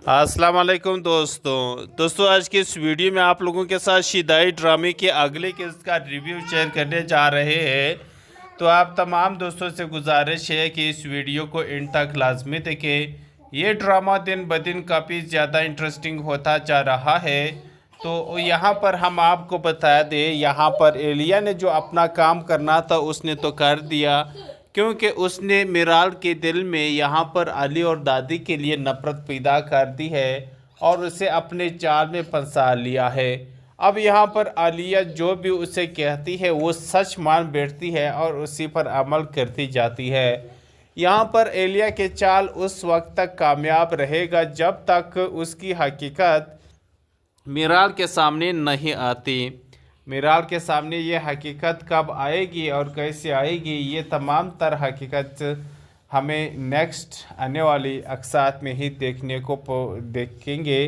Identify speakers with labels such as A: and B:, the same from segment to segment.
A: अस्सलाम वालेकुम दोस्तों आज के इस वीडियो में आप लोगों के साथ शिदाई ड्रामे के अगले किस्त का रिव्यू शेयर करने जा रहे हैं। तो आप तमाम दोस्तों से गुजारिश है कि इस वीडियो को एंड तक लाजमी देखें। ये ड्रामा दिन ब दिन काफ़ी ज़्यादा इंटरेस्टिंग होता जा रहा है। तो यहाँ पर हम आपको बता दें, यहाँ पर एलिया ने जो अपना काम करना था उसने तो कर दिया, क्योंकि उसने मिराल के दिल में यहाँ पर अली और दादी के लिए नफ़रत पैदा कर दी है और उसे अपने जाल में फंसा लिया है। अब यहाँ पर आलिया जो भी उसे कहती है वो सच मान बैठती है और उसी पर अमल करती जाती है। यहाँ पर एलिया के चाल उस वक्त तक कामयाब रहेगा जब तक उसकी हकीकत मिराल के सामने नहीं आती। मिराल के सामने ये हकीकत कब आएगी और कैसे आएगी, ये तमाम तर हकीकत हमें नेक्स्ट आने वाली अक्सात में ही देखने को देखेंगे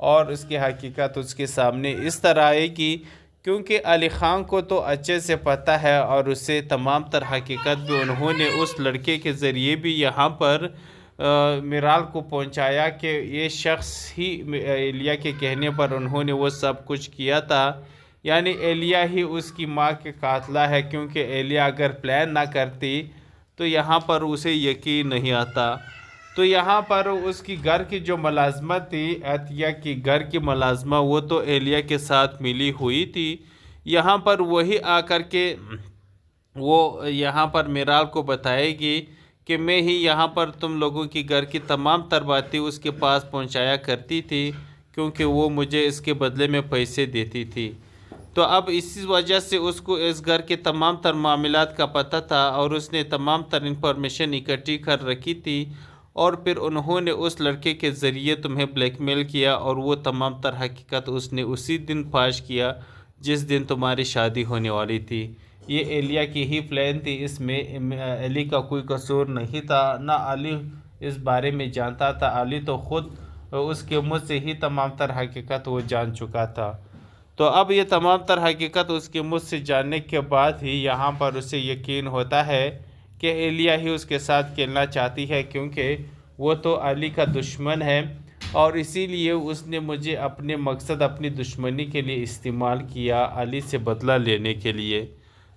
A: और उसकी हकीकत उसके सामने इस तरह आएगी, क्योंकि अली ख़ान को तो अच्छे से पता है और उसे तमाम तर हकीकत भी उन्होंने उस लड़के के ज़रिए भी यहाँ पर मिराल को पहुँचाया कि ये शख्स ही एलिया के कहने पर उन्होंने वो सब कुछ किया था, यानी एलिया ही उसकी माँ के कातला है। क्योंकि एलिया अगर प्लान ना करती तो यहाँ पर उसे यकीन नहीं आता। तो यहाँ पर उसकी घर की जो मुलाजमत थी, अतिया की घर की मुलाजमा, वो तो एलिया के साथ मिली हुई थी। यहाँ पर वही आकर के वो यहाँ पर मिराल को बताएगी कि मैं ही यहाँ पर तुम लोगों की घर की तमाम तर बातें उसके पास पहुँचाया करती थी, क्योंकि वो मुझे इसके बदले में पैसे देती थी। तो अब इसी वजह से उसको इस घर के तमाम तर मामलात का पता था और उसने तमाम तर इंफॉर्मेशन इकट्ठी कर रखी थी और फिर उन्होंने उस लड़के के ज़रिए तुम्हें ब्लैकमेल किया और वो तमाम तर हकीकत उसने उसी दिन फाश किया जिस दिन तुम्हारी शादी होने वाली थी। ये एलिया की ही प्लान थी, इसमें अली का कोई कसूर नहीं था, ना अली इस बारे में जानता था। अली तो ख़ुद उसके मुँह से ही तमाम तर हकीकत वो जान चुका था। तो अब ये तमाम तर हकीकत उसके मुझ से जानने के बाद ही यहाँ पर उसे यकीन होता है कि एलिया ही उसके साथ खेलना चाहती है, क्योंकि वो तो अली का दुश्मन है और इसीलिए उसने मुझे अपने मकसद, अपनी दुश्मनी के लिए इस्तेमाल किया, अली से बदला लेने के लिए।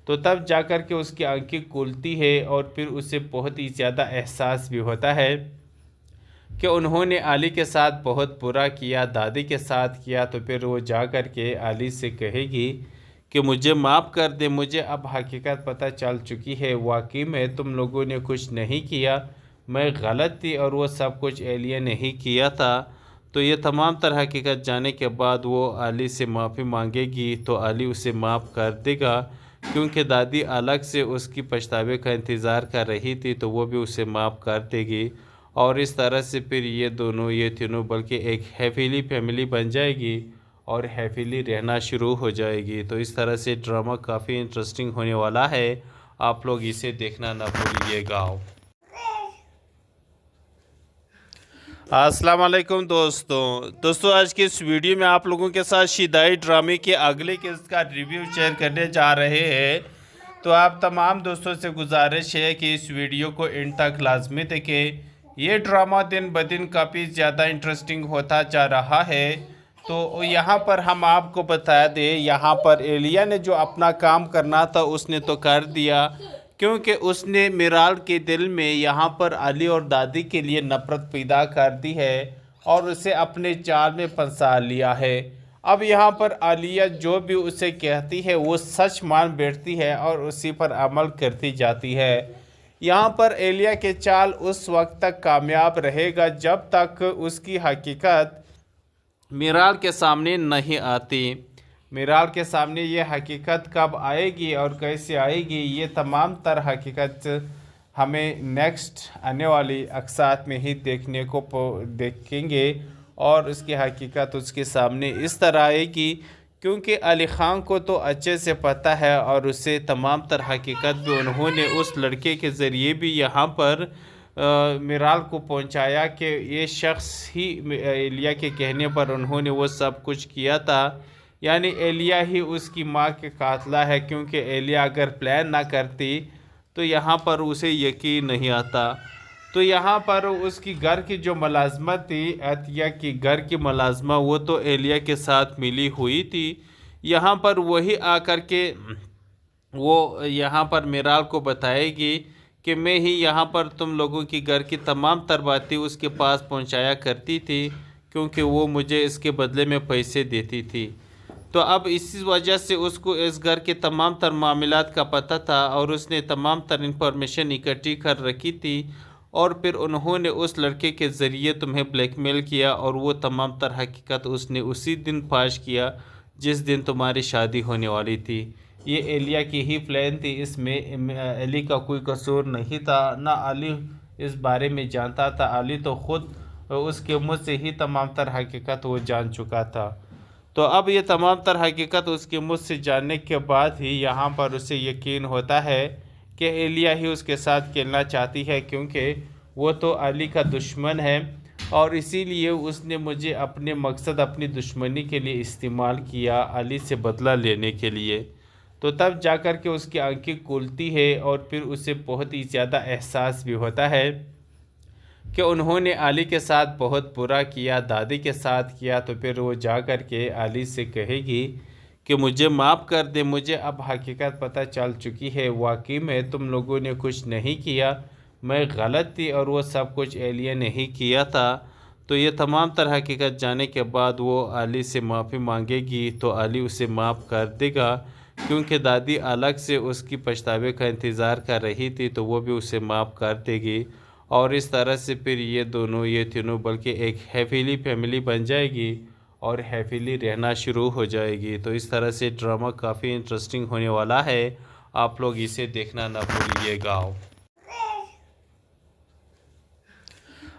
A: तो तब जाकर के उसकी आंखें खुलती है और फिर उसे बहुत ही ज़्यादा एहसास भी होता है कि उन्होंने अली के साथ बहुत बुरा किया, दादी के साथ किया। तो फिर वो जा कर के अली से कहेगी कि मुझे माफ़ कर दे, मुझे अब हकीकत पता चल चुकी है, वाकई में तुम लोगों ने कुछ नहीं किया, मैं गलत थी और वो सब कुछ एलिया ने ही किया था। तो ये तमाम तरह हकीकत जाने के बाद वो अली से माफ़ी मांगेगी तो अली उसे माफ़ कर देगा, क्योंकि दादी अलग से उसकी पछतावे का इंतज़ार कर रही थी, तो वो भी उसे माफ़ कर देगी और इस तरह से फिर ये दोनों, ये तीनों बल्कि एक हैप्पीली फैमिली बन जाएगी और हैप्पीली रहना शुरू हो जाएगी। तो इस तरह से ड्रामा काफ़ी इंटरेस्टिंग होने वाला है, आप लोग इसे देखना ना भूलिएगा। अस्सलाम वालेकुम दोस्तों आज के इस वीडियो में आप लोगों के साथ शिदाई ड्रामे के अगले किस्त का रिव्यू शेयर करने जा रहे हैं। तो आप तमाम दोस्तों से गुजारिश है कि इस वीडियो को एंड तक लाजमी देखें। ये ड्रामा दिन ब दिन काफ़ी ज़्यादा इंटरेस्टिंग होता जा रहा है। तो यहाँ पर हम आपको बता दें, यहाँ पर एलिया ने जो अपना काम करना था उसने तो कर दिया, क्योंकि उसने मिराल के दिल में यहाँ पर अली और दादी के लिए नफ़रत पैदा कर दी है और उसे अपने जाल में फंसा लिया है। अब यहाँ पर आलिया जो भी उसे कहती है वो सच मान बैठती है और उसी पर अमल करती जाती है। यहाँ पर एलिया के चाल उस वक्त तक कामयाब रहेगा जब तक उसकी हकीकत मिराल के सामने नहीं आती। मिराल के सामने ये हकीकत कब आएगी और कैसे आएगी, ये तमाम तर हकीकत हमें नेक्स्ट आने वाली अक्सात में ही देखने को देखेंगे और उसकी हकीकत उसके सामने इस तरह आएगी, क्योंकि अली ख़ान को तो अच्छे से पता है और उसे तमाम तर हकीकत भी उन्होंने उस लड़के के ज़रिए भी यहाँ पर मिराल को पहुँचाया कि ये शख्स ही एलिया के कहने पर उन्होंने वो सब कुछ किया था, यानी एलिया ही उसकी माँ के कातला है। क्योंकि एलिया अगर प्लान ना करती तो यहाँ पर उसे यकीन नहीं आता। تو یہاں پر اس کی گھر کی جو ملازمت تھی، عطیہ کی گھر کی ملازمہ، وہ تو اہلیہ کے ساتھ ملی ہوئی تھی۔ یہاں پر وہی آ کر کے وہ یہاں پر میرال کو بتائے گی کہ میں ہی یہاں پر تم لوگوں کی گھر کی تمام تر باتیں اس کے پاس پہنچایا کرتی تھی، کیونکہ وہ مجھے اس کے بدلے میں پیسے دیتی تھی۔ تو اب اسی وجہ سے اس کو اس گھر کے تمام تر معاملات کا پتہ تھا اور اس نے تمام تر انفارمیشن اکٹھی کر رکھی تھی، اور پھر انہوں نے اس لڑکے کے ذریعے تمہیں بلیک میل کیا، اور وہ تمام تر حقیقت اس نے اسی دن فاش کیا جس دن تمہاری شادی ہونے والی تھی۔ یہ اہلیہ کی ہی پلان تھی، اس میں علی کا کوئی قصور نہیں تھا، نہ علی اس بارے میں جانتا تھا۔ علی تو خود اس کے منہ سے ہی تمام تر حقیقت وہ جان چکا تھا۔ تو اب یہ تمام تر حقیقت اس کے منہ سے جاننے کے بعد ہی یہاں پر اسے یقین ہوتا ہے کہ اہلیہ ہی اس کے ساتھ کھیلنا چاہتی ہے، کیونکہ وہ تو علی کا دشمن ہے، اور اسی لیے اس نے مجھے اپنے مقصد، اپنی دشمنی کے لیے استعمال کیا، علی سے بدلہ لینے کے لیے۔ تو تب جا کر کے اس کی آنکھیں کھلتی ہے، اور پھر اسے بہت ہی زیادہ احساس بھی ہوتا ہے کہ انہوں نے علی کے ساتھ بہت برا کیا، دادی کے ساتھ کیا۔ تو پھر وہ جا کر کے علی سے کہے گی کہ مجھے معاف کر دے، مجھے اب حقیقت پتہ چل چکی ہے، واقعی میں تم لوگوں نے کچھ نہیں کیا، میں غلط تھی، اور وہ سب کچھ اہلیہ نے ہی کیا تھا۔ تو یہ تمام تر حقیقت جانے کے بعد وہ علی سے معافی مانگے گی، تو علی اسے معاف کر دے گا، کیونکہ دادی الگ سے اس کی پچھتاوے کا انتظار کر رہی تھی، تو وہ بھی اسے معاف کر دے گی، اور اس طرح سے پھر یہ دونوں، یہ تینوں بلکہ ایک ہیپیلی فیملی بن جائے گی اور ہیپیلی رہنا شروع ہو جائے گی۔ تو اس طرح سے ڈرامہ کافی انٹرسٹنگ ہونے والا ہے، آپ لوگ اسے دیکھنا نہ بھولیے گا۔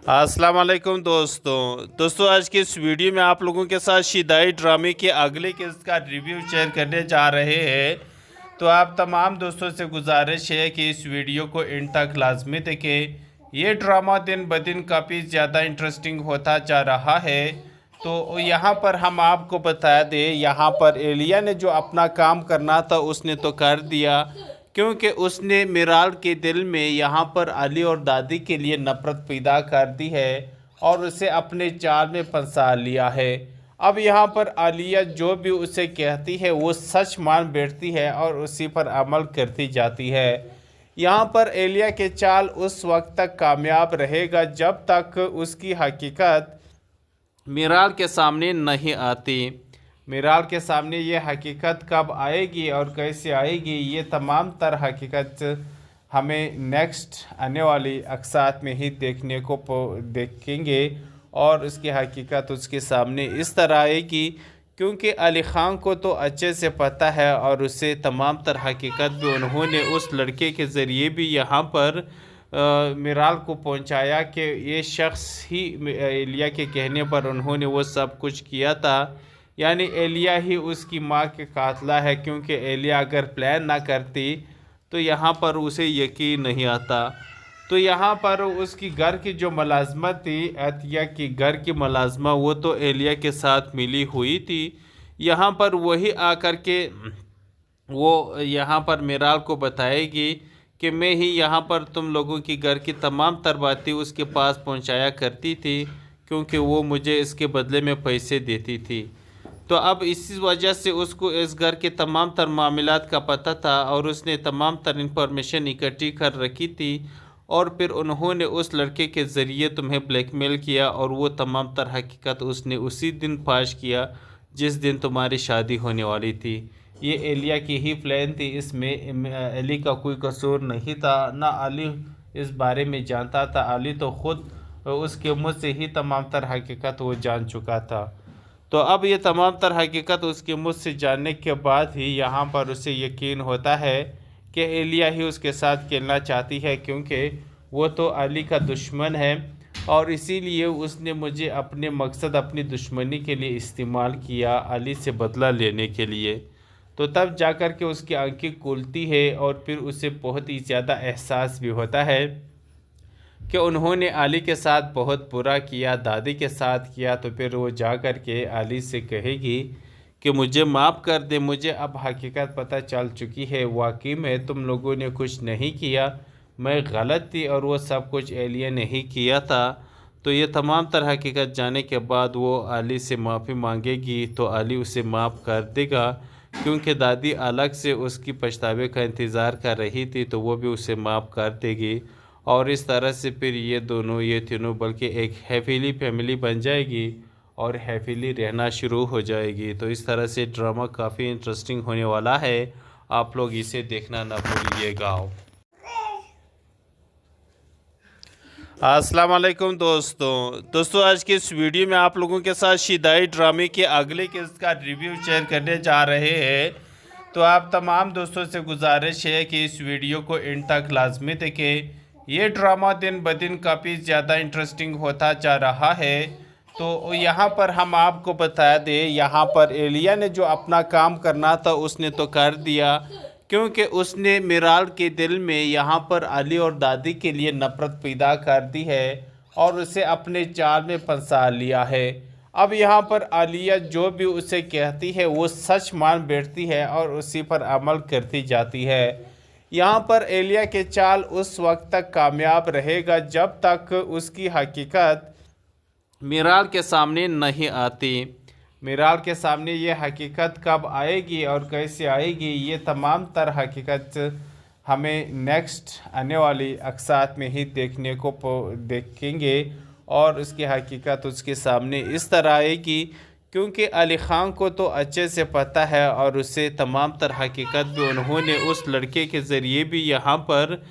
A: السلام علیکم دوستوں، آج کے اس ویڈیو میں آپ لوگوں کے ساتھ شیدائی ڈرامے کے اگلے قسط کا ریویو شیئر کرنے جا رہے ہیں۔ تو آپ تمام دوستوں سے گزارش ہے کہ اس ویڈیو کو اینڈ تک لازمی دیکھیں۔ یہ ڈرامہ دن بدن کافی زیادہ انٹرسٹنگ ہوتا جا رہا ہے۔ تو یہاں پر ہم آپ کو بتا دیں، یہاں پر اہلیہ نے جو اپنا کام کرنا تھا اس نے تو کر دیا، کیونکہ اس نے میرال کے دل میں یہاں پر علی اور دادی کے لیے نفرت پیدا کر دی ہے، اور اسے اپنے جال میں پھنسا لیا ہے۔ اب یہاں پر علیہ جو بھی اسے کہتی ہے وہ سچ مان بیٹھتی ہے اور اسی پر عمل کرتی جاتی ہے۔ یہاں پر اہلیہ کے چال اس وقت تک کامیاب رہے گا جب تک اس کی حقیقت میرال کے سامنے نہیں آتی۔ میرال کے سامنے یہ حقیقت کب آئے گی اور کیسے آئے گی، یہ تمام تر حقیقت ہمیں نیکسٹ آنے والی اقساط میں ہی دیکھیں گے، اور اس کی حقیقت اس کے سامنے اس طرح آئے گی، کیونکہ علی خان کو تو اچھے سے پتہ ہے، اور اسے تمام تر حقیقت بھی انہوں نے اس لڑکے کے ذریعے بھی یہاں پر میرال کو پہنچایا کہ یہ شخص ہی اہلیہ کے کہنے پر انہوں نے وہ سب کچھ کیا تھا، یعنی اہلیہ ہی اس کی ماں کے قاتلہ ہے، کیونکہ اہلیہ اگر پلان نہ کرتی تو یہاں پر اسے یقین نہیں آتا۔ تو یہاں پر اس کی گھر کی جو ملازمت تھی، عطیہ کی گھر کی ملازمہ، وہ تو اہلیہ کے ساتھ ملی ہوئی تھی۔ یہاں پر وہی آ کر کے وہ یہاں پر میرال کو بتائے گی کہ میں ہی یہاں پر تم لوگوں کی گھر کی تمام تر باتیں اس کے پاس پہنچایا کرتی تھی، کیونکہ وہ مجھے اس کے بدلے میں پیسے دیتی تھی۔ تو اب اسی وجہ سے اس کو اس گھر کے تمام تر معاملات کا پتہ تھا، اور اس نے تمام تر انفارمیشن اکٹھی کر رکھی تھی، اور پھر انہوں نے اس لڑکے کے ذریعے تمہیں بلیک میل کیا، اور وہ تمام تر حقیقت اس نے اسی دن فاش کیا جس دن تمہاری شادی ہونے والی تھی۔ یہ اہلیہ کی ہی پلان تھی، اس میں علی کا کوئی قصور نہیں تھا، نہ علی اس بارے میں جانتا تھا۔ علی تو خود اس کے منہ سے ہی تمام تر حقیقت وہ جان چکا تھا۔ تو اب یہ تمام تر حقیقت اس کے منہ سے جاننے کے بعد ہی یہاں پر اسے یقین ہوتا ہے کہ اہلیہ ہی اس کے ساتھ کھیلنا چاہتی ہے، کیونکہ وہ تو علی کا دشمن ہے، اور اسی لیے اس نے مجھے اپنے مقصد، اپنی دشمنی کے لیے استعمال کیا، علی سے بدلہ لینے کے لیے۔ تو تب جا کر کے اس کی آنکھیں کھلتی ہے، اور پھر اسے بہت ہی زیادہ احساس بھی ہوتا ہے کہ انہوں نے علی کے ساتھ بہت برا کیا، دادی کے ساتھ کیا۔ تو پھر وہ جا کر کے علی سے کہے گی کہ مجھے معاف کر دے، مجھے اب حقیقت پتہ چل چکی ہے، واقعی میں تم لوگوں نے کچھ نہیں کیا، मैं गलत थी और वो सब कुछ एलिया ने ही किया था। तो ये तमाम तर हकीकत जाने के बाद वो अली से माफ़ी मांगेगी तो अली उसे माफ़ कर देगा, क्योंकि दादी अलग से उसकी पछतावे का इंतज़ार कर रही थी तो वो भी उसे माफ़ कर देगी। और इस तरह से फिर ये तीनों बल्कि एक हैप्पीली फैमिली बन जाएगी और हैप्पीली रहना शुरू हो जाएगी। तो इस तरह से ड्रामा काफ़ी इंटरेस्टिंग होने वाला है, आप लोग इसे देखना ना भूलिएगा। अस्सलाम वालेकुम दोस्तों आज के इस वीडियो में आप लोगों के साथ शिदाई ड्रामे के अगले किस्त का रिव्यू शेयर करने जा रहे हैं। तो आप तमाम दोस्तों से गुजारिश है कि इस वीडियो को एंड तक लाजमी देखें। ये ड्रामा दिन ब दिन काफ़ी ज़्यादा इंटरेस्टिंग होता जा रहा है। तो यहाँ पर हम आपको बता दें, यहाँ पर एलिया ने जो अपना काम करना था उसने तो कर दिया, क्योंकि उसने मिराल के दिल में यहाँ पर अली और दादी के लिए नफ़रत पैदा कर दी है और उसे अपने जाल में फंसा लिया है। अब यहाँ पर आलिया जो भी उसे कहती है वो सच मान बैठती है और उसी पर अमल करती जाती है। यहाँ पर एलिया के चाल उस वक्त तक कामयाब रहेगा जब तक उसकी हकीकत मिराल के सामने नहीं आती। मिराल के सामने ये हकीकत कब आएगी और कैसे आएगी, ये तमाम तर हकीकत हमें नेक्स्ट आने वाली अक्सात में ही देखने को देखेंगे और उसकी हकीकत उसके सामने इस तरह आएगी, क्योंकि अली ख़ान को तो अच्छे से पता है और उसे तमाम तर हकीकत भी उन्होंने उस लड़के के ज़रिए भी यहाँ पर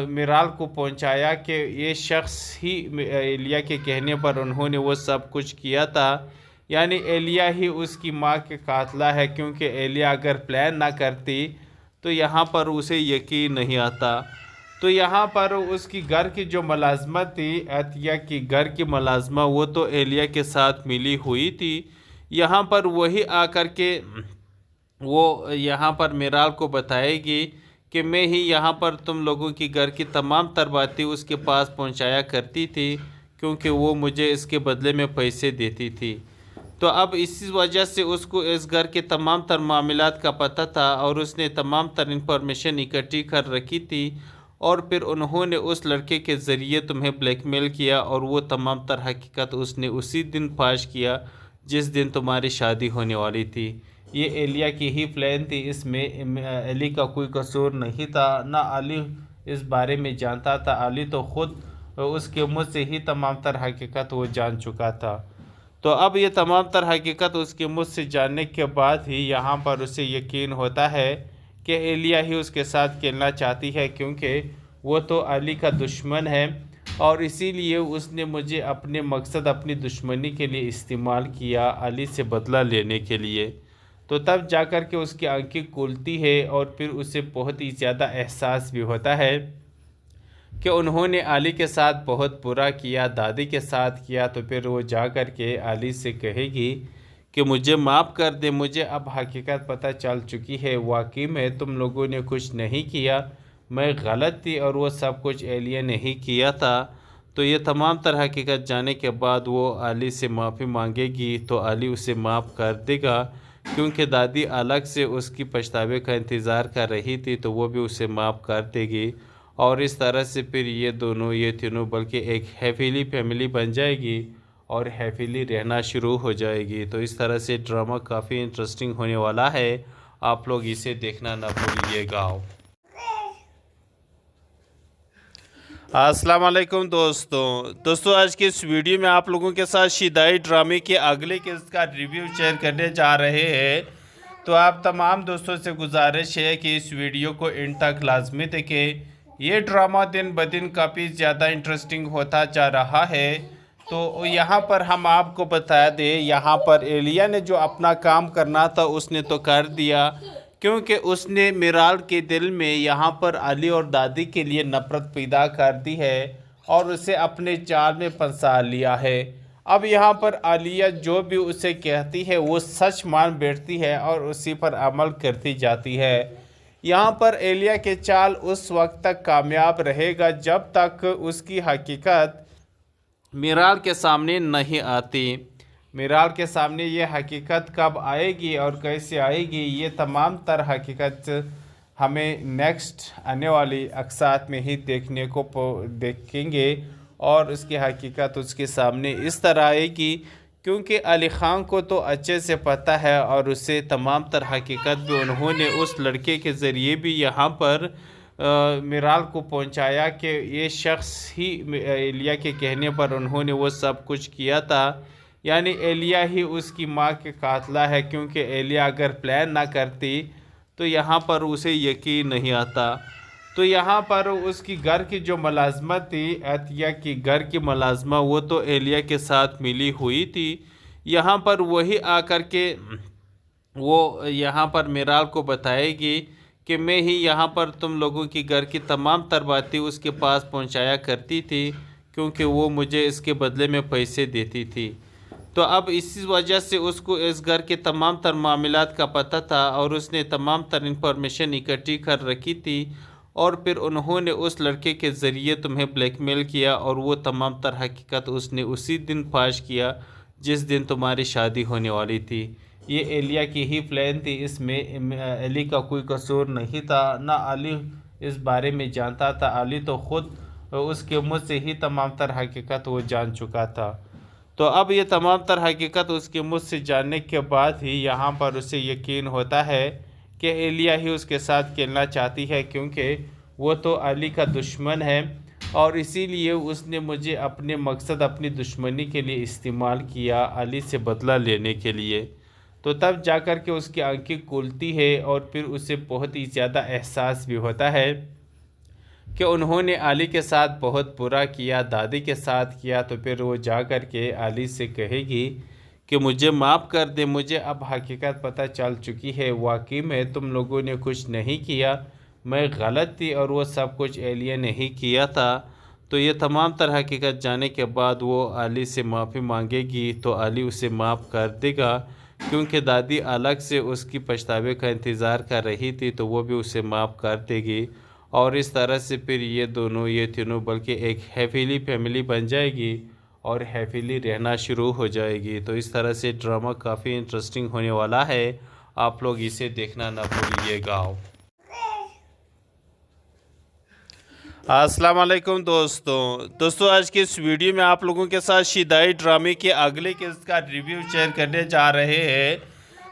A: मिराल को पहुँचाया कि ये शख्स ही एलिया के कहने पर उन्होंने वो सब कुछ किया था, यानी एलिया ही उसकी माँ के कातला है, क्योंकि एलिया अगर प्लान ना करती तो यहाँ पर उसे यकीन नहीं आता। तो यहाँ पर उसकी घर की जो मुलाजमत थी, अतिया की घर की मुलाजमा, वो तो एलिया के साथ मिली हुई थी। यहाँ पर वही आकर के वो यहाँ पर मिराल को बताएगी कि मैं ही यहाँ पर तुम लोगों की घर की तमाम तर बातें उसके पास पहुँचाया करती थी, क्योंकि वो मुझे इसके बदले में पैसे देती थी। तो अब इसी वजह से उसको इस घर के तमाम तर मामलात का पता था और उसने तमाम तर इंफॉर्मेशन इकट्ठी कर रखी थी और फिर उन्होंने उस लड़के के ज़रिए तुम्हें ब्लैकमेल किया और वो तमाम तर हकीकत उसने उसी दिन फाश किया जिस दिन तुम्हारी शादी होने वाली थी। ये एलिया की ही प्लान थी, इसमें अली का कोई कसूर नहीं था, ना अली इस बारे में जानता था। अली तो ख़ुद उसके मुँह से ही तमाम तर हकीकत वो जान चुका था। तो अब ये तमाम तर हकीकत उसके मुझ से जानने के बाद ही यहाँ पर उसे यकीन होता है कि एलिया ही उसके साथ खेलना चाहती है, क्योंकि वो तो अली का दुश्मन है और इसीलिए उसने मुझे अपने मकसद, अपनी दुश्मनी के लिए इस्तेमाल किया, अली से बदला लेने के लिए। तो तब जाकर के उसकी आंखें खुलती है और फिर उसे बहुत ही ज़्यादा एहसास भी होता है कि उन्होंने अली के साथ बहुत बुरा किया, दादी के साथ किया। तो फिर वो जा कर के अली से कहेगी कि मुझे माफ़ कर दे, मुझे अब हकीकत पता चल चुकी है, वाकई में तुम लोगों ने कुछ नहीं किया, मैं गलत थी और वो सब कुछ एलिया ने ही किया था। तो ये तमाम तर हकीकत जाने के बाद वो अली से माफ़ी मांगेगी तो अली उसे माफ़ कर देगा, क्योंकि दादी अलग से उसकी पछतावे का इंतज़ार कर रही थी तो वो भी उसे माफ़ कर देगी। और इस तरह से फिर ये तीनों बल्कि एक हैप्पीली फैमिली बन जाएगी और हैप्पीली रहना शुरू हो जाएगी। तो इस तरह से ड्रामा काफ़ी इंटरेस्टिंग होने वाला है, आप लोग इसे देखना ना भूलिएगा। अस्सलाम वालेकुम दोस्तों आज के इस वीडियो में आप लोगों के साथ शिदाई ड्रामे के अगले किस्त का रिव्यू शेयर करने जा रहे हैं। तो आप तमाम दोस्तों से गुजारिश है कि इस वीडियो को एंड तक लाजमी देखें। ये ड्रामा दिन ब दिन काफ़ी ज़्यादा इंटरेस्टिंग होता जा रहा है। तो यहाँ पर हम आपको बता दें, यहाँ पर एलिया ने जो अपना काम करना था उसने तो कर दिया, क्योंकि उसने मिराल के दिल में यहाँ पर अली और दादी के लिए नफ़रत पैदा कर दी है और उसे अपने जाल में फंसा लिया है। अब यहाँ पर आलिया जो भी उसे कहती है वो सच मान बैठती है और उसी पर अमल करती जाती है। यहाँ पर एलिया के चाल उस वक्त तक कामयाब रहेगा जब तक उसकी हकीकत मिराल के सामने नहीं आती। मिराल के सामने ये हकीकत कब आएगी और कैसे आएगी, ये तमाम तर हकीकत हमें नेक्स्ट आने वाली अक़सात में ही देखेंगे और उसकी हकीकत उसके सामने इस तरह आएगी, क्योंकि अली ख़ान को तो अच्छे से पता है और उसे तमाम तर हकीकत भी उन्होंने उस लड़के के ज़रिए भी यहाँ पर मिराल को पहुँचाया कि ये शख्स ही एलिया के कहने पर उन्होंने वो सब कुछ किया था, यानी एलिया ही उसकी माँ के कातला है, क्योंकि एलिया अगर प्लान ना करती तो यहाँ पर उसे यकीन नहीं आता। तो यहाँ पर उसकी घर की जो मुलाजमत थी, अतिया की घर की मुलाजमा, वो तो एलिया के साथ मिली हुई थी। यहाँ पर वही आकर के वो यहाँ पर मिराल को बताएगी कि मैं ही यहाँ पर तुम लोगों की घर की तमाम तर बातें उसके पास पहुँचाया करती थी, क्योंकि वो मुझे इसके बदले में पैसे देती थी। तो अब इसी वजह से उसको इस घर के तमाम तर मामलात का पता था और उसने तमाम तर इंफॉर्मेशन इकट्ठी कर रखी थी, और फिर उन्होंने उस लड़के के ज़रिए तुम्हें ब्लैकमेल किया, और वो तमाम तर हकीकत उसने उसी दिन फाश किया जिस दिन तुम्हारी शादी होने वाली थी। ये एलिया की ही प्लान थी, इसमें अली का कोई कसूर नहीं था, ना अली इस बारे में जानता था। अली तो ख़ुद उसके मुँह से ही तमाम तर हकीकत वो जान चुका था। तो अब ये तमाम तर हकीकत उसके मुँह से जानने के बाद ही यहाँ पर उसे यकीन होता है कि एलिया ही उसके साथ खेलना चाहती है, क्योंकि वो तो अली का दुश्मन है, और इसीलिए उसने मुझे अपने मकसद, अपनी दुश्मनी के लिए इस्तेमाल किया, अली से बदला लेने के लिए। तो तब जाकर के उसकी आंखें खुलती है और फिर उसे बहुत ही ज़्यादा एहसास भी होता है कि उन्होंने अली के साथ बहुत बुरा किया, दादी के साथ किया। तो फिर वो जा कर के अली से कहेगी कि मुझे माफ़ कर दे, मुझे अब हकीकत पता चल चुकी है, वाकई में तुम लोगों ने कुछ नहीं किया, मैं गलत थी और वो सब कुछ एलिया ने ही किया था। तो ये तमाम तरह हकीकत जाने के बाद वो अली से माफ़ी मांगेगी, तो अली उसे माफ़ कर देगा, क्योंकि दादी अलग से उसकी पछतावे का इंतज़ार कर रही थी, तो वो भी उसे माफ़ कर देगी। और इस तरह से फिर ये तीनों बल्कि एक हैप्पीली फैमिली बन जाएगी और हैप्पीली रहना शुरू हो जाएगी। तो इस तरह से ड्रामा काफ़ी इंटरेस्टिंग होने वाला है, आप लोग इसे देखना ना भूलिएगा। अस्सलाम वालेकुम दोस्तों, आज के इस वीडियो में आप लोगों के साथ शिदाई ड्रामे के अगले किस्त का रिव्यू शेयर करने जा रहे हैं।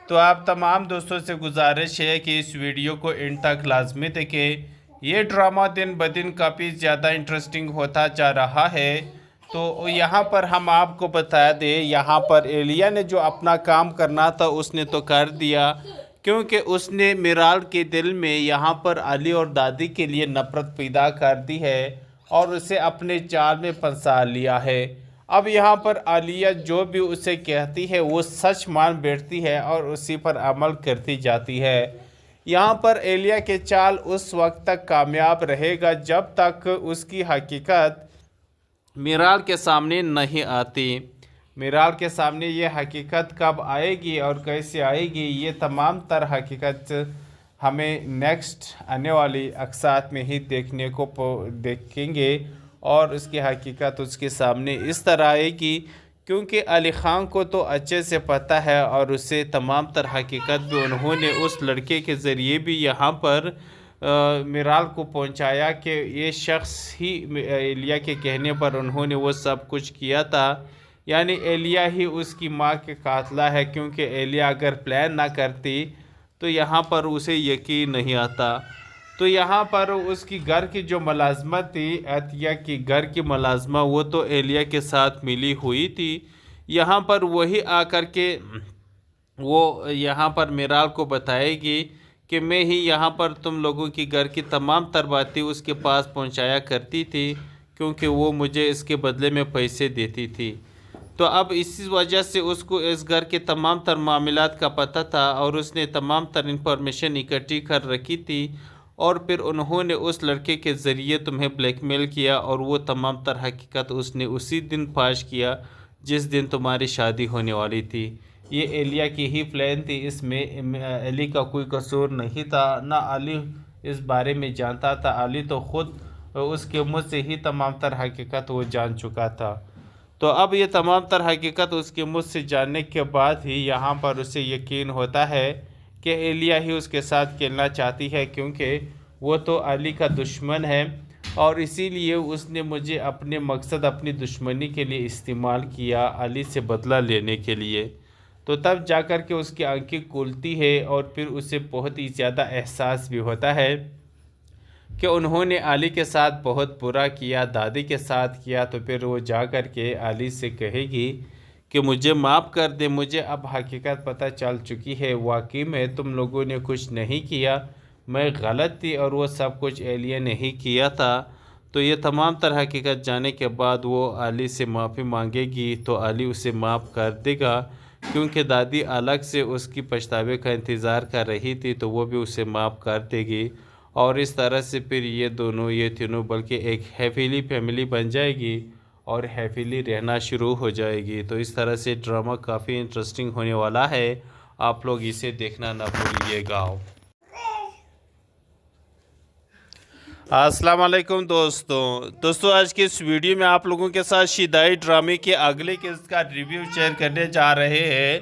A: तो आप तमाम दोस्तों से गुजारिश है कि इस वीडियो को एंड तक लाजमी देखें। ये ड्रामा दिन ब दिन काफ़ी ज़्यादा इंटरेस्टिंग होता जा रहा है। तो यहाँ पर हम आपको बता दें, यहाँ पर एलिया ने जो अपना काम करना था उसने तो कर दिया, क्योंकि उसने मिराल के दिल में यहाँ पर अली और दादी के लिए नफ़रत पैदा कर दी है और उसे अपने जाल में फंसा लिया है। अब यहाँ पर आलिया जो भी उसे कहती है वो सच मान बैठती है और उसी पर अमल करती जाती है। यहाँ पर एलिया के चाल उस वक्त तक कामयाब रहेगा जब तक उसकी हकीकत मिराल के सामने नहीं आती। मिराल के सामने ये हकीकत कब आएगी और कैसे आएगी, ये तमाम तर हकीकत हमें नेक्स्ट आने वाली अक़सात में ही देखेंगे और उसकी हकीकत उसके सामने इस तरह आएगी, क्योंकि अली ख़ान को तो अच्छे से पता है और उसे तमाम तर हकीकत भी उन्होंने उस लड़के के ज़रिए भी यहाँ पर मिराल को पहुँचाया कि ये शख्स ही एलिया के कहने पर उन्होंने वो सब कुछ किया था, यानी एलिया ही उसकी माँ के कातला है, क्योंकि एलिया अगर प्लान ना करती तो यहाँ पर उसे यकीन नहीं आता। तो यहाँ पर उसकी घर की जो मुलाजमत थी, अतिया की घर की मुलाजमा, वो तो एलिया के साथ मिली हुई थी। यहाँ पर वही आकर के वो यहाँ पर मिराल को बताएगी कि मैं ही यहाँ पर तुम लोगों की घर की तमाम तर बातें उसके पास पहुँचाया करती थी, क्योंकि वो मुझे इसके बदले में पैसे देती थी। तो अब इसी वजह से उसको इस घर के तमाम तर मामलात का पता था और उसने तमाम तर इंफॉर्मेशन इकट्ठी कर रखी थी, और फिर उन्होंने उस लड़के के ज़रिए तुम्हें ब्लैकमेल किया, और वो तमाम तर हकीकत उसने उसी दिन फाश किया जिस दिन तुम्हारी शादी होने वाली थी। ये एलिया की ही प्लान थी, इसमें अली का कोई कसूर नहीं था, ना अली इस बारे में जानता था। अली तो ख़ुद उसके मुँह से ही तमाम तर हकीकत वो जान चुका था। तो अब ये तमाम तर हकीकत उसके मुझ से जानने के बाद ही यहाँ पर उसे यकीन होता है कि एलिया ही उसके साथ खेलना चाहती है, क्योंकि वो तो अली का दुश्मन है और इसीलिए उसने मुझे अपने मकसद अपनी दुश्मनी के लिए इस्तेमाल किया, अली से बदला लेने के लिए। तो तब जाकर के उसकी आंखें खुलती है और फिर उसे बहुत ही ज़्यादा एहसास भी होता है कि उन्होंने अली के साथ बहुत बुरा किया, दादी के साथ किया। तो फिर वो जा कर के अली से कहेगी कि मुझे माफ़ कर दे, मुझे अब हकीकत पता चल चुकी है, वाकई में तुम लोगों ने कुछ नहीं किया, मैं गलत थी और वो सब कुछ एलिया ने ही किया था। तो ये तमाम तरह हकीकत जाने के बाद वो अली से माफ़ी मांगेगी तो अली उसे माफ़ कर देगा, क्योंकि दादी अलग से उसकी पछतावे का इंतज़ार कर रही थी, तो वो भी उसे माफ़ कर देगी। और इस तरह से फिर ये तीनों बल्कि एक हैप्पीली फैमिली बन जाएगी और हैप्पीली रहना शुरू हो जाएगी। तो इस तरह से ड्रामा काफ़ी इंटरेस्टिंग होने वाला है, आप लोग इसे देखना ना भूलिएगा। अस्सलाम वालेकुम दोस्तों आज के इस वीडियो में आप लोगों के साथ शिदाई ड्रामे के अगले किस्त का रिव्यू शेयर करने जा रहे हैं।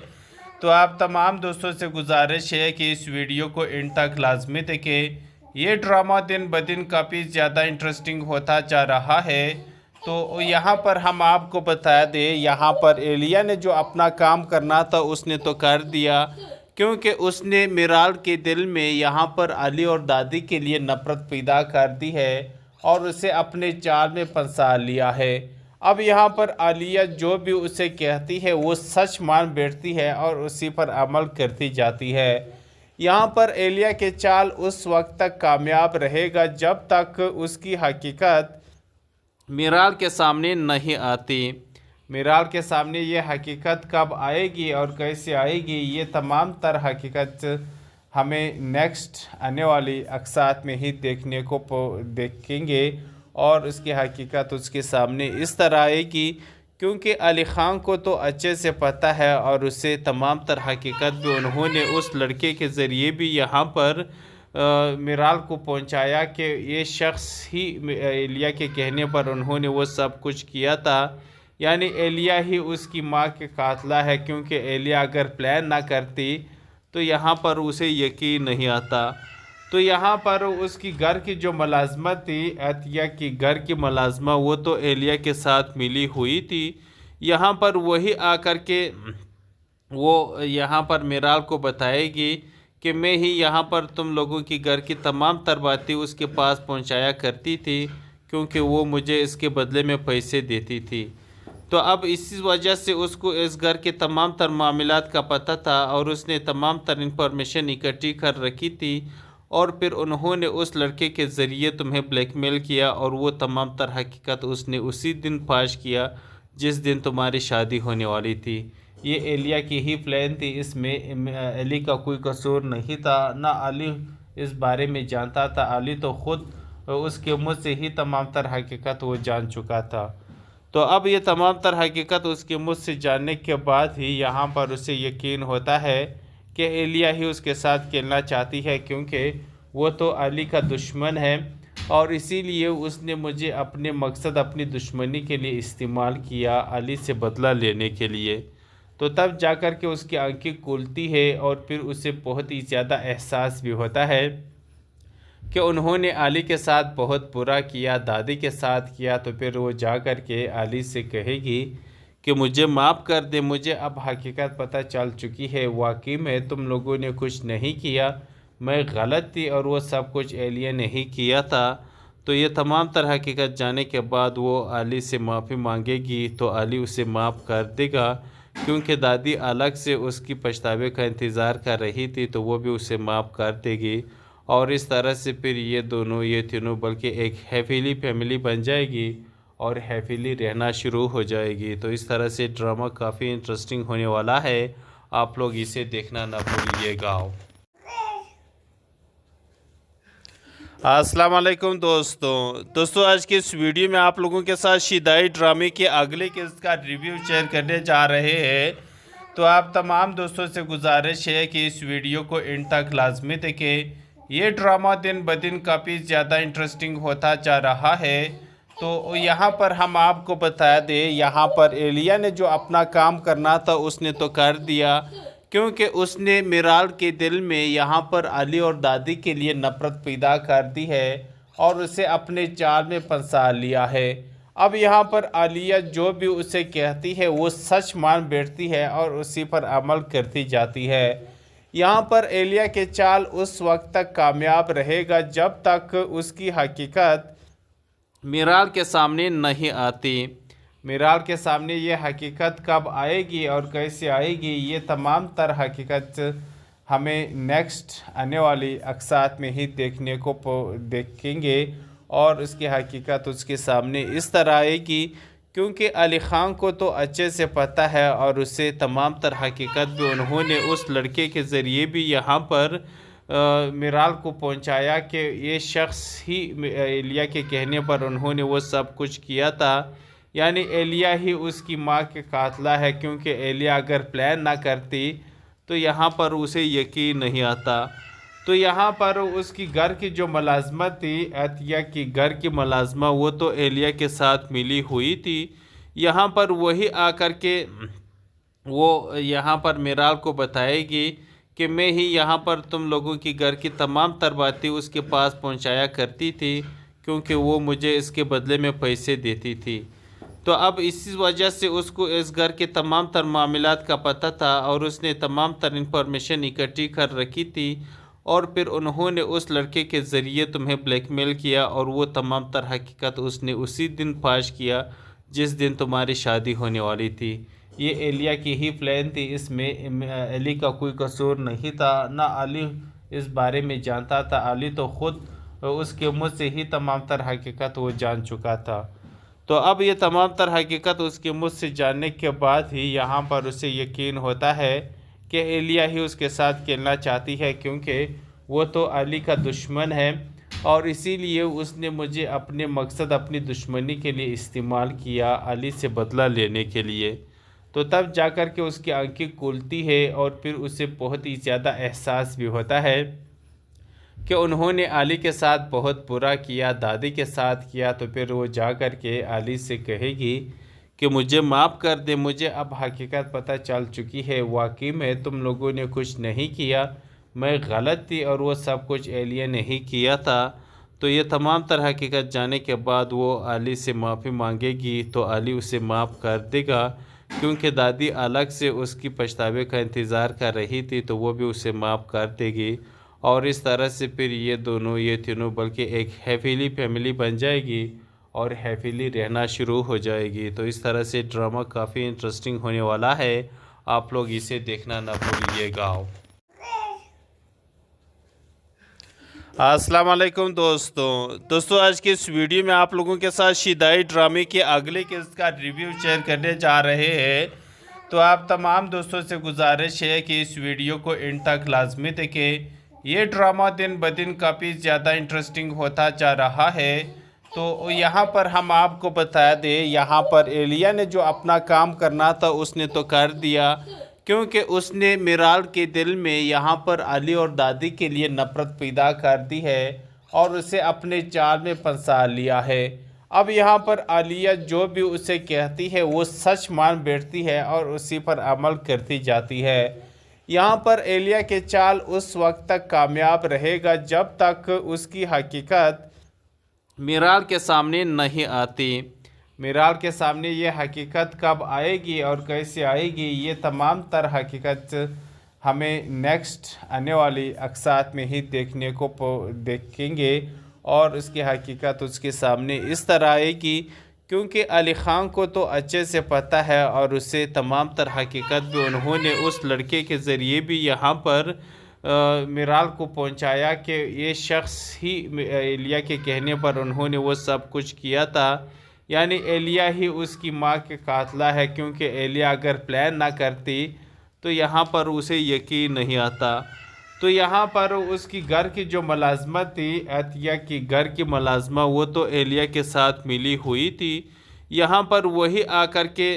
A: तो आप तमाम दोस्तों से गुजारिश है कि इस वीडियो को एंड तक लाजमी देखें। ये ड्रामा दिन ब दिन काफ़ी ज़्यादा इंटरेस्टिंग होता जा रहा है। तो यहाँ पर हम आपको बता दें, यहाँ पर एलिया ने जो अपना काम करना था उसने तो कर दिया, क्योंकि उसने मिराल के दिल में यहाँ पर अली और दादी के लिए नफ़रत पैदा कर दी है और उसे अपने चाल में फंसा लिया है। अब यहाँ पर आलिया जो भी उसे कहती है वो सच मान बैठती है और उसी पर अमल करती जाती है। यहाँ पर एलिया के चाल उस वक्त तक कामयाब रहेगा जब तक उसकी हकीकत मिराल के सामने नहीं आती। मिराल के सामने ये हकीकत कब आएगी और कैसे आएगी, ये तमाम तर हकीकत हमें नेक्स्ट आने वाली अक़सात में ही देखेंगे और उसकी हकीकत उसके सामने इस तरह आएगी, क्योंकि अली ख़ान को तो अच्छे से पता है और उसे तमाम तर हकीकत भी उन्होंने उस लड़के के ज़रिए भी यहाँ पर मिराल को पहुँचाया कि ये शख्स ही एलिया के कहने पर उन्होंने वो सब कुछ किया था, यानी एलिया ही उसकी माँ के कातला है, क्योंकि एलिया अगर प्लान ना करती तो यहाँ पर उसे यकीन नहीं आता। तो यहाँ पर उसकी घर की जो मुलाजमत थी, अतिया की घर की मुलाजमा, वो तो एलिया के साथ मिली हुई थी। यहाँ पर वही आकर के वो यहाँ पर मिराल को बताएगी कि मैं ही यहाँ पर तुम लोगों की घर की तमाम तर बातें उसके पास पहुँचाया करती थी, क्योंकि वो मुझे इसके बदले में पैसे देती थी। तो अब इसी वजह से उसको इस घर के तमाम तर मामलात का पता था और उसने तमाम तर इंफॉर्मेशन इकट्ठी कर रखी थी और फिर उन्होंने उस लड़के के ज़रिए तुम्हें ब्लैकमेल किया और वो तमाम तर हकीकत उसने उसी दिन फाश किया जिस दिन तुम्हारी शादी होने वाली थी। ये एलिया की ही प्लान थी, इसमें अली का कोई कसूर नहीं था, ना अली इस बारे में जानता था। अली तो ख़ुद उसके मुँह से ही तमाम तर हकीकत वो जान चुका था। तो अब ये तमाम तर हकीकत उसके मुझ से जानने के बाद ही यहाँ पर उसे यकीन होता है कि एलिया ही उसके साथ खेलना चाहती है, क्योंकि वो तो अली का दुश्मन है और इसीलिए उसने मुझे अपने मकसद अपनी दुश्मनी के लिए इस्तेमाल किया, अली से बदला लेने के लिए। तो तब जाकर के उसकी आंखें खुलती है और फिर उसे बहुत ही ज़्यादा एहसास भी होता है कि उन्होंने अली के साथ बहुत बुरा किया, दादी के साथ किया। तो फिर वो जा कर के अली से कहेगी कि मुझे माफ़ कर दे, मुझे अब हकीकत पता चल चुकी है, वाकई में तुम लोगों ने कुछ नहीं किया, मैं गलत थी और वो सब कुछ एलिया ने ही किया था। तो ये तमाम तरह हकीकत जाने के बाद वो अली से माफ़ी मांगेगी तो अली उसे माफ़ कर देगा, क्योंकि दादी अलग से उसकी पछतावे का इंतज़ार कर रही थी, तो वो भी उसे माफ़ कर देगी। और इस तरह से फिर ये तीनों बल्कि एक हैप्पीली फैमिली बन जाएगी और हैप्पीली रहना शुरू हो जाएगी। तो इस तरह से ड्रामा काफ़ी इंटरेस्टिंग होने वाला है, आप लोग इसे देखना ना भूलिएगा। अस्सलाम वालेकुम दोस्तों आज के इस वीडियो में आप लोगों के साथ शिदाई ड्रामे के अगले किस्त का रिव्यू शेयर करने जा रहे हैं। तो आप तमाम दोस्तों से गुजारिश है कि इस वीडियो को एंड तक लाजमी देखें। ये ड्रामा दिन ब दिन काफ़ी ज़्यादा इंटरेस्टिंग होता जा रहा है। तो यहाँ पर हम आपको बता दें, यहाँ पर एलिया ने जो अपना काम करना था उसने तो कर दिया, क्योंकि उसने मिराल के दिल में यहाँ पर अली और दादी के लिए नफ़रत पैदा कर दी है और उसे अपने जाल में फंसा लिया है। अब यहाँ पर आलिया जो भी उसे कहती है वो सच मान बैठती है और उसी पर अमल करती जाती है। यहाँ पर एलिया के चाल उस वक्त तक कामयाब रहेगा जब तक उसकी हकीकत मिराल के सामने नहीं आती। मिराल के सामने ये हकीकत कब आएगी और कैसे आएगी, ये तमाम तर हकीकत हमें नेक्स्ट आने वाली अक़सात में ही देखेंगे और उसकी हकीकत उसके सामने इस तरह आएगी क्योंकि अली ख़ान को तो अच्छे से पता है और उसे तमाम तर हकीकत भी उन्होंने उस लड़के के ज़रिए भी यहाँ पर मिराल को पहुँचाया कि ये शख्स ही एलिया के कहने पर उन्होंने वो सब कुछ किया था, यानी एलिया ही उसकी माँ के कातला है। क्योंकि एलिया अगर प्लान ना करती तो यहाँ पर उसे यकीन नहीं आता। तो यहाँ पर उसकी घर की जो मुलाजमत थी, अतिया की घर की मुलाजमा, वो तो एलिया के साथ मिली हुई थी। यहाँ पर वही आकर के वो यहाँ पर मिराल को बताएगी कि मैं ही यहाँ पर तुम लोगों की घर की तमाम तर बातें उसके पास पहुँचाया करती थी क्योंकि वो मुझे इसके बदले में पैसे देती थी। तो अब इसी वजह से उसको इस घर के तमाम तर मामलात का पता था और उसने तमाम तर इंफॉर्मेशन इकट्ठी कर रखी थी और फिर उन्होंने उस लड़के के ज़रिए तुम्हें ब्लैकमेल किया और वो तमाम तर हकीकत उसने उसी दिन फाश किया जिस दिन तुम्हारी शादी होने वाली थी। ये एलिया की ही प्लान थी, इसमें अली का कोई कसूर नहीं था, ना अली इस बारे में जानता था। अली तो ख़ुद उसके मुँह से ही तमाम तर हकीकत वो जान चुका था। तो अब ये तमाम तर हकीकत उसके मुझ से जानने के बाद ही यहाँ पर उसे यकीन होता है कि एलिया ही उसके साथ खेलना चाहती है क्योंकि वो तो अली का दुश्मन है और इसीलिए उसने मुझे अपने मकसद, अपनी दुश्मनी के लिए इस्तेमाल किया, अली से बदला लेने के लिए। तो तब जाकर के उसकी आंखें खुलती है और फिर उसे बहुत ही ज़्यादा एहसास भी होता है कि उन्होंने अली के साथ बहुत बुरा किया, दादी के साथ किया। तो फिर वो जा कर के अली से कहेगी कि मुझे माफ़ कर दे, मुझे अब हकीकत पता चल चुकी है, वाकई में तुम लोगों ने कुछ नहीं किया, मैं गलत थी और वो सब कुछ एलिया ने ही किया था। तो ये तमाम तरह हकीकत जाने के बाद वो अली से माफ़ी मांगेगी तो अली उसे माफ़ कर देगा क्योंकि दादी अलग से उसकी पछतावे का इंतज़ार कर रही थी, तो वो भी उसे माफ़ कर देगी और इस तरह से फिर ये तीनों बल्कि एक हैप्पीली फैमिली बन जाएगी और हैप्पीली रहना शुरू हो जाएगी। तो इस तरह से ड्रामा काफ़ी इंटरेस्टिंग होने वाला है, आप लोग इसे देखना ना भूलिएगा। अस्सलाम वालेकुम दोस्तों आज के इस वीडियो में आप लोगों के साथ शिदाई ड्रामे के अगले किस्त का रिव्यू शेयर करने जा रहे हैं। तो आप तमाम दोस्तों से गुजारिश है कि इस वीडियो को एंड तक लाजमी देखें। ये ड्रामा दिन ब दिन काफ़ी ज़्यादा इंटरेस्टिंग होता जा रहा है। तो यहाँ पर हम आपको बता दें, यहाँ पर एलिया ने जो अपना काम करना था उसने तो कर दिया क्योंकि उसने मिराल के दिल में यहाँ पर अली और दादी के लिए नफ़रत पैदा कर दी है और उसे अपने जाल में फंसा लिया है। अब यहाँ पर आलिया जो भी उसे कहती है वो सच मान बैठती है और उसी पर अमल करती जाती है। यहाँ पर एलिया के चाल उस वक्त तक कामयाब रहेगा जब तक उसकी हकीकत मिराल के सामने नहीं आती। मिराल के सामने ये हकीकत कब आएगी और कैसे आएगी, ये तमाम तर हकीकत हमें नेक्स्ट आने वाली अक़सात में ही देखेंगे और उसकी हकीकत उसके सामने इस तरह आएगी क्योंकि अली ख़ान को तो अच्छे से पता है और उसे तमाम तर हकीकत भी उन्होंने उस लड़के के ज़रिए भी यहाँ पर मिराल को पहुँचाया कि ये शख्स ही एलिया के कहने पर उन्होंने वो सब कुछ किया था, यानी एलिया ही उसकी माँ के कातला है। क्योंकि एलिया अगर प्लान ना करती तो यहाँ पर उसे यकीन नहीं आता। तो यहाँ पर उसकी घर की जो मुलाजमत थी, अतिया की घर की मुलाजमा, वो तो एलिया के साथ मिली हुई थी। यहाँ पर वही आकर के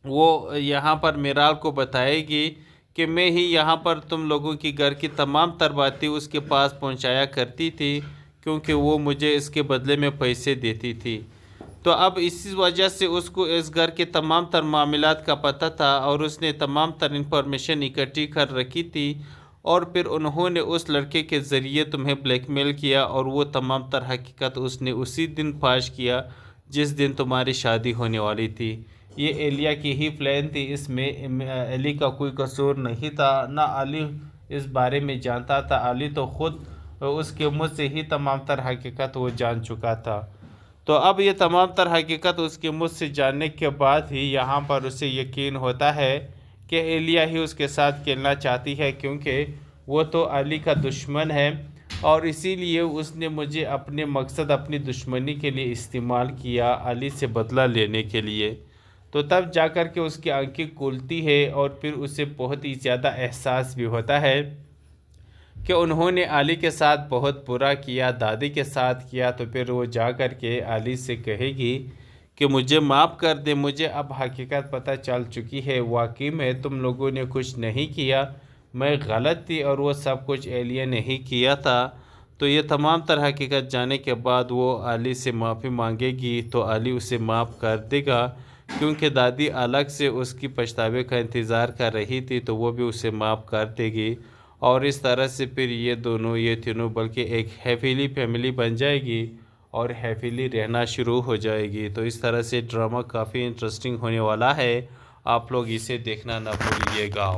A: वो यहाँ पर मिराल को बताएगी कि मैं ही यहाँ पर तुम लोगों की घर की तमाम तर बातें उसके पास पहुँचाया करती थी क्योंकि वो मुझे इसके बदले में पैसे देती थी। تو اب اسی وجہ سے اس کو اس گھر کے تمام تر معاملات کا پتہ تھا اور اس نے تمام تر انفارمیشن اکٹھی کر رکھی تھی، اور پھر انہوں نے اس لڑکے کے ذریعے تمہیں بلیک میل کیا، اور وہ تمام تر حقیقت اس نے اسی دن فاش کیا جس دن تمہاری شادی ہونے والی تھی۔ یہ ایلیا کی ہی پلان تھی، اس میں علی کا کوئی قصور نہیں تھا، نہ علی اس بارے میں جانتا تھا، علی تو خود اس کے منہ سے ہی تمام تر حقیقت وہ جان چکا تھا۔ تو اب یہ تمام تر حقیقت اس کے منہ سے جاننے کے بعد ہی یہاں پر اسے یقین ہوتا ہے کہ ایلیا ہی اس کے ساتھ کھیلنا چاہتی ہے، کیونکہ وہ تو علی کا دشمن ہے، اور اسی لیے اس نے مجھے اپنے مقصد اپنی دشمنی کے لیے استعمال کیا، علی سے بدلہ لینے کے لیے۔ تو تب جا کر کے اس کی آنکھیں کھلتی ہے، اور پھر اسے بہت ہی زیادہ احساس بھی ہوتا ہے کہ انہوں نے علی کے ساتھ بہت برا کیا، دادی کے ساتھ کیا۔ تو پھر وہ جا کر کے علی سے کہے گی کہ مجھے معاف کر دے، مجھے اب حقیقت پتہ چل چکی ہے، واقعی میں تم لوگوں نے کچھ نہیں کیا، میں غلط تھی، اور وہ سب کچھ ایلیا نے ہی کیا تھا۔ تو یہ تمام تر حقیقت جانے کے بعد وہ علی سے معافی مانگے گی، تو علی اسے معاف کر دے گا، کیونکہ دادی الگ سے اس کی پچھتاوے کا انتظار کر رہی تھی، تو وہ بھی اسے معاف کر دے گی، اور اس طرح سے پھر یہ تینوں بلکہ ایک ہیپیلی فیملی بن جائے گی اور ہیپیلی رہنا شروع ہو جائے گی۔ تو اس طرح سے ڈرامہ کافی انٹرسٹنگ ہونے والا ہے، آپ لوگ اسے دیکھنا نہ بھولیے گا۔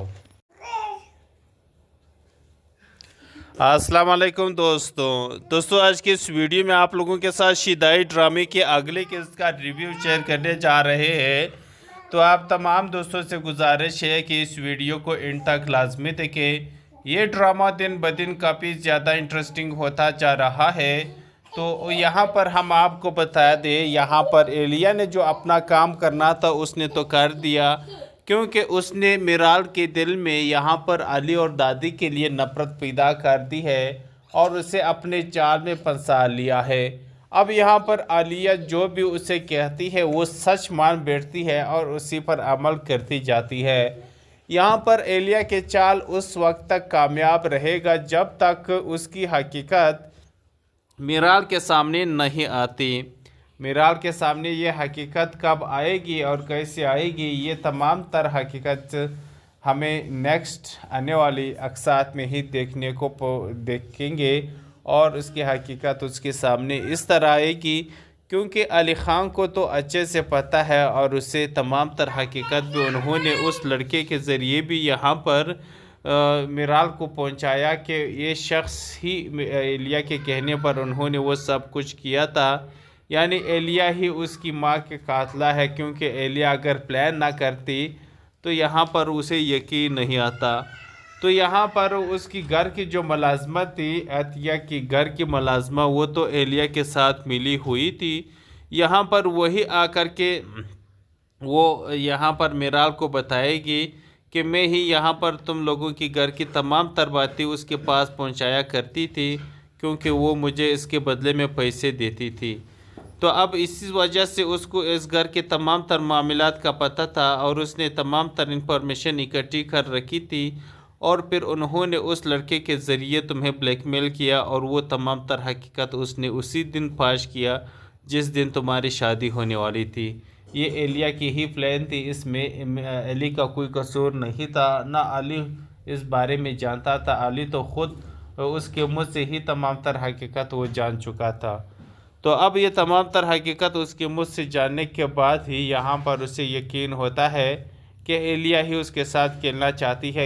A: السلام علیکم دوستو، آج کے اس ویڈیو میں آپ لوگوں کے ساتھ شیدائی ڈرامے کے اگلے قسط کا ریویو شیئر کرنے جا رہے ہیں، تو آپ تمام دوستوں سے گزارش ہے کہ اس ویڈیو کو اینڈ تک لازمی دیکھیں۔ یہ ڈرامہ دن بدن کافی زیادہ انٹرسٹنگ ہوتا جا رہا ہے۔ تو یہاں پر ہم آپ کو بتا دیں، یہاں پر ایلیا نے جو اپنا کام کرنا تھا اس نے تو کر دیا، کیونکہ اس نے میرال کے دل میں یہاں پر علی اور دادی کے لیے نفرت پیدا کر دی ہے، اور اسے اپنے جال میں پھنسا لیا ہے۔ اب یہاں پر عالیہ جو بھی اسے کہتی ہے وہ سچ مان بیٹھتی ہے اور اسی پر عمل کرتی جاتی ہے۔ یہاں پر ایلیا کے چال اس وقت تک کامیاب رہے گا جب تک اس کی حقیقت میرال کے سامنے نہیں آتی۔ میرال کے سامنے یہ حقیقت کب آئے گی اور کیسے آئے گی، یہ تمام تر حقیقت ہمیں نیکسٹ آنے والی اقساط میں ہی دیکھیں گے، اور اس کی حقیقت اس کے سامنے اس طرح آئے گی، کیونکہ علی خان کو تو اچھے سے پتہ ہے، اور اسے تمام تر حقیقت بھی انہوں نے اس لڑکے کے ذریعے بھی یہاں پر میرال کو پہنچایا کہ یہ شخص ہی ایلیا کے کہنے پر انہوں نے وہ سب کچھ کیا تھا، یعنی ایلیا ہی اس کی ماں کے قاتلہ ہے، کیونکہ ایلیا اگر پلان نہ کرتی تو یہاں پر اسے یقین نہیں آتا۔ تو یہاں پر اس کی گھر کی جو ملازمت تھی، عطیہ کی گھر کی ملازمہ، وہ تو ایلیا کے ساتھ ملی ہوئی تھی۔ یہاں پر وہی آ کر کے وہ یہاں پر میرال کو بتائے گی کہ میں ہی یہاں پر تم لوگوں کی گھر کی تمام تر باتیں اس کے پاس پہنچایا کرتی تھی، کیونکہ وہ مجھے اس کے بدلے میں پیسے دیتی تھی۔ تو اب اسی وجہ سے اس کو اس گھر کے تمام تر معاملات کا پتہ تھا، اور اس نے تمام تر انفارمیشن اکٹھی کر رکھی تھی، اور پھر انہوں نے اس لڑکے کے ذریعے تمہیں بلیک میل کیا، اور وہ تمام تر حقیقت اس نے اسی دن فاش کیا جس دن تمہاری شادی ہونے والی تھی۔ یہ ایلیا کی ہی پلان تھی، اس میں علی کا کوئی قصور نہیں تھا، نہ علی اس بارے میں جانتا تھا، علی تو خود اس کے منہ سے ہی تمام تر حقیقت وہ جان چکا تھا۔ تو اب یہ تمام تر حقیقت اس کے منہ سے جاننے کے بعد ہی یہاں پر اسے یقین ہوتا ہے کہ ایلیا ہی اس کے ساتھ کھیلنا چاہتی ہے،